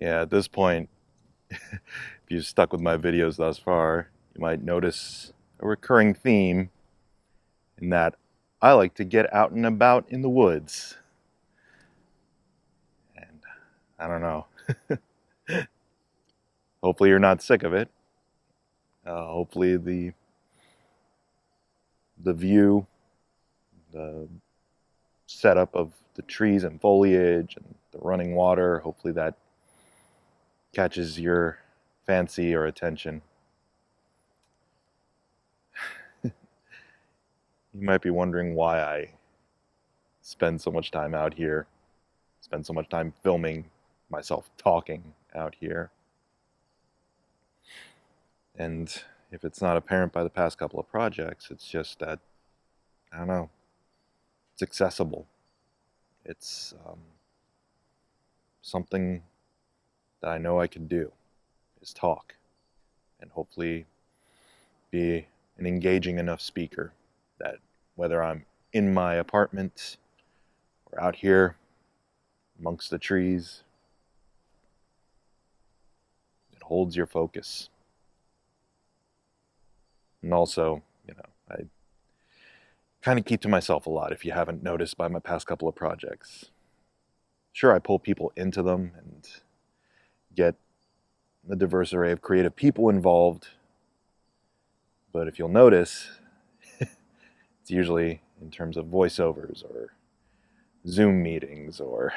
Yeah, at this point, if you've stuck with my videos thus far, you might notice a recurring theme in that I like to get out and about in the woods. And I don't know. Hopefully you're not sick of it. Hopefully the view, the setup of the trees and foliage and the running water, hopefully that catches your fancy or attention. You might be wondering why I spend so much time out here, spend so much time filming myself talking out here. And if it's not apparent by the past couple of projects, it's just that, I don't know, it's accessible. It's something that I know I can do, is talk, and hopefully be an engaging enough speaker that whether I'm in my apartment or out here amongst the trees, it holds your focus. And also, I kind of keep to myself a lot, if you haven't noticed by my past couple of projects. Sure, I pull people into them and get a diverse array of creative people involved, but if you'll notice, it's usually in terms of voiceovers or Zoom meetings, or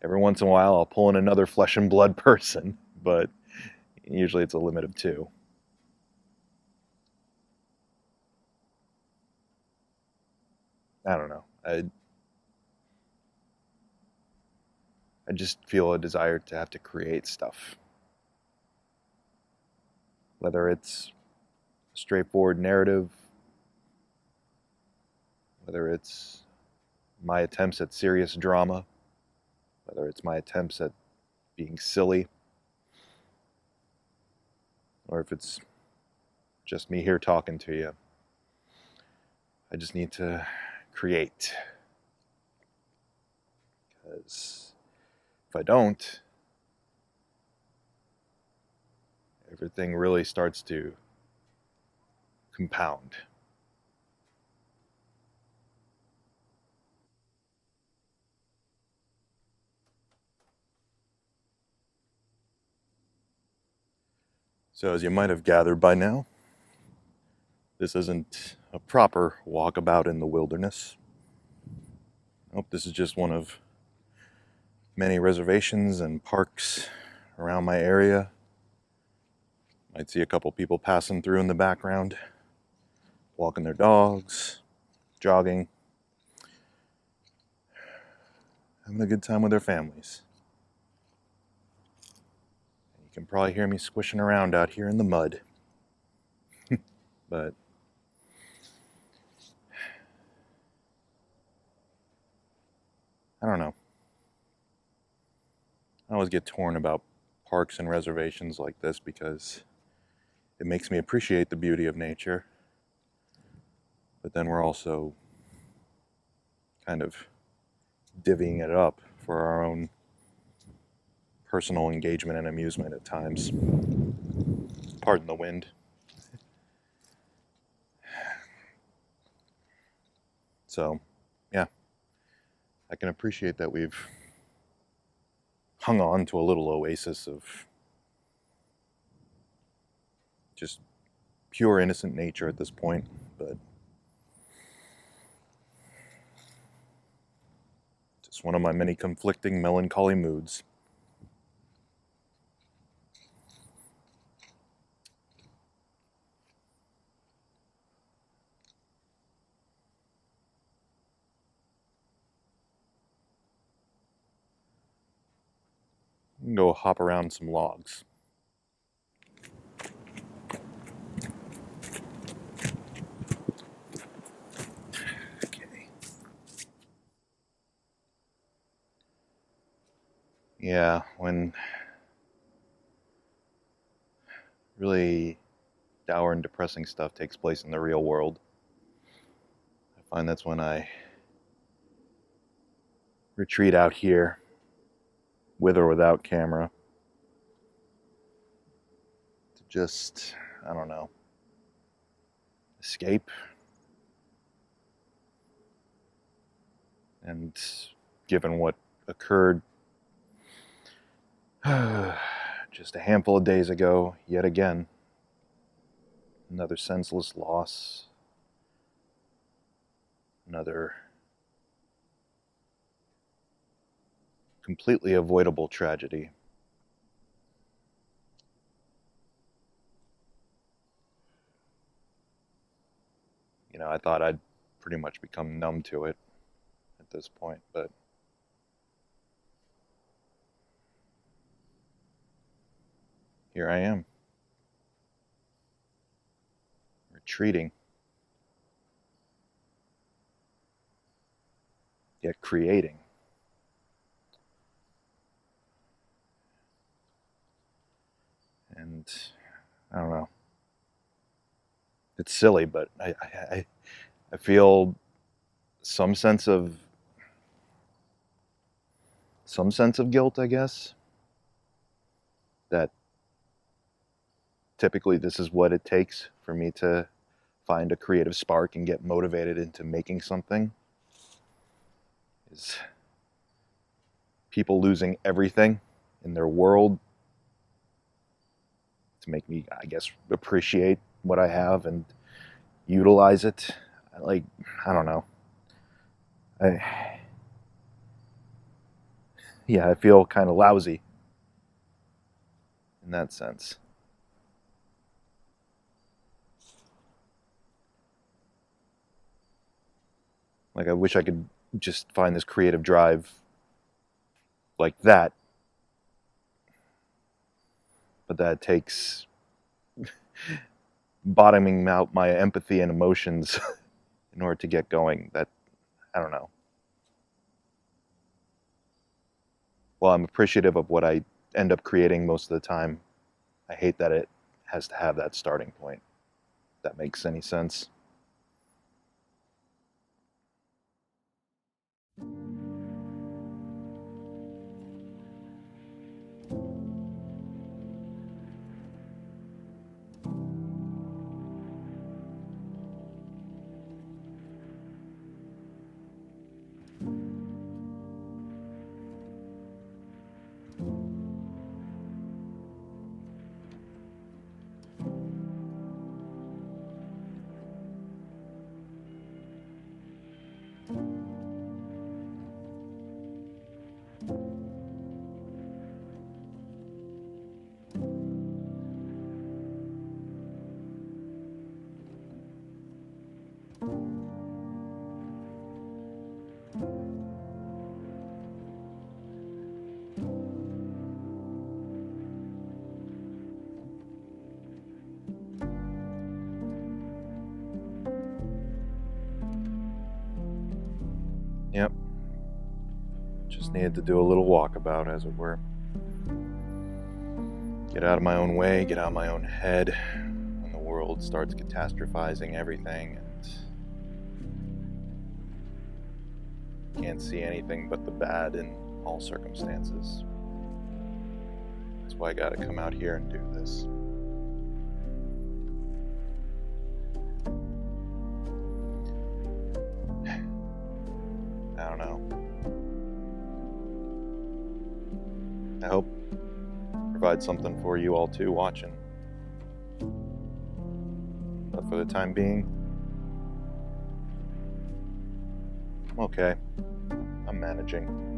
every once in a while I'll pull in another flesh and blood person, but usually it's a limit of two. I don't know. I just feel a desire to have to create stuff. Whether it's a straightforward narrative, whether it's my attempts at serious drama, whether it's my attempts at being silly, or if it's just me here talking to you. I just need to create. Because if I don't, everything really starts to compound. So as you might have gathered by now, this isn't a proper walkabout in the wilderness. Nope, this is just one of many reservations and parks around my area. Might see a couple people passing through in the background, walking their dogs, jogging, having a good time with their families. You can probably hear me squishing around out here in the mud. But I don't know. I always get torn about parks and reservations like this because it makes me appreciate the beauty of nature. But then we're also kind of divvying it up for our own personal engagement and amusement at times. Pardon the wind. So, yeah, I can appreciate that we've hung on to a little oasis of just pure innocent nature at this point, but just one of my many conflicting melancholy moods. We can go hop around some logs. Okay. Yeah, when really dour and depressing stuff takes place in the real world, I find that's when I retreat out here, with or without camera, just, I don't know, escape. And given what occurred just a handful of days ago, yet again, another senseless loss, another completely avoidable tragedy. You know, I thought I'd pretty much become numb to it at this point, but here I am, retreating, yet creating. And I don't know. It's silly, but I feel some sense of guilt, I guess, that typically this is what it takes for me to find a creative spark and get motivated into making something, is people losing everything in their world to make me, I guess, appreciate what I have and utilize it. Like, I don't know. I feel kind of lousy in that sense. Like, I wish I could just find this creative drive like that, but that takes bottoming out my empathy and emotions in order to get going. That, I don't know. Well, I'm appreciative of what I end up creating most of the time. I hate that it has to have that starting point. If that makes any sense. Yep. Just needed to do a little walkabout, as it were. Get out of my own way, get out of my own head when the world starts catastrophizing everything and can't see anything but the bad in all circumstances. That's why I gotta come out here and do this. I don't know. I hope provide something for you all too watching. But for the time being, I'm okay. I'm managing.